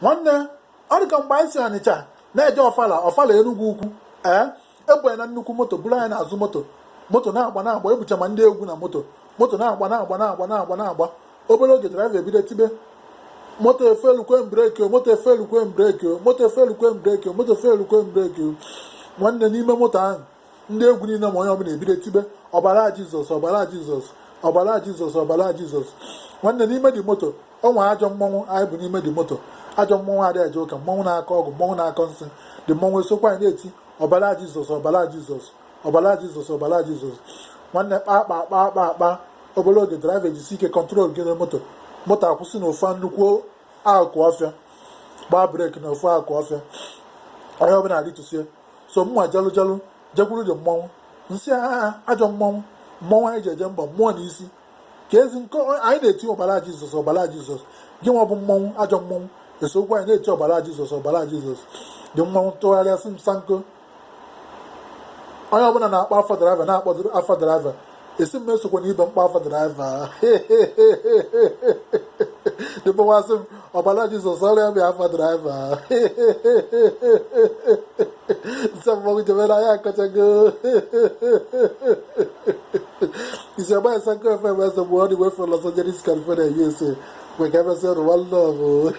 nwanne ọ dị ka mgbe anyị si Ọnịcha na-eje ọfala Enugwu ukwu ebụanye na nnukwu moto buru anyị n'azụ moto na-agba ebucha ma ndị egwu na moto na-agba obere oge draiva ebido tibe moto efelukwe mbreki nwanne n'ime moto ahụ ndị egwu niile ma onye ọbụla ebido tibe ọbara Jizọs nwanne n'ime dị moto ọ nwe ajọ mmọnwụ anyị bụ n'ime dị moto ajọ mmọnwụ adịghị eje ụka mmọnwụ na-akọ ọgụ mmọnwụ na-akọ nsị dị mmọnwụ esokwa anyị na-eti ọbara Jizọs nwanne kpa obere oge draiva ejisi ike kọntrol gị na moto akwụsị na ofu nnukwu akụ ọfịa gbaa breki na ofu akụ ọfịa onye ọbụla adịtụsie so mma jalụ jekwuru dị mmọnwụ nsị ajọ mmọnwụ anyị ji eje mba mmụọ na isi ka ezi nke anyị na-eti ọbara Jizọs gị nwa bụ mmọnwụ ajọ mmọnwụ esokwa anyị na-eti ọbara Jizọs dị mmọnwụ tụgharịa sị msanko onye ọbụla na-akpọ afọ draiva na-akpọdoro afọ draiva esi m esokwa na ibe mkpa afọ draiva dịbụwasị m ọbara Jizọs ọrịa bịa afọ draiva nsị mmọnwụ jebere anya akọchago isi agba Sanko FM bụ ọ dị way from Los Angeles, California, USA. Where can I say one love?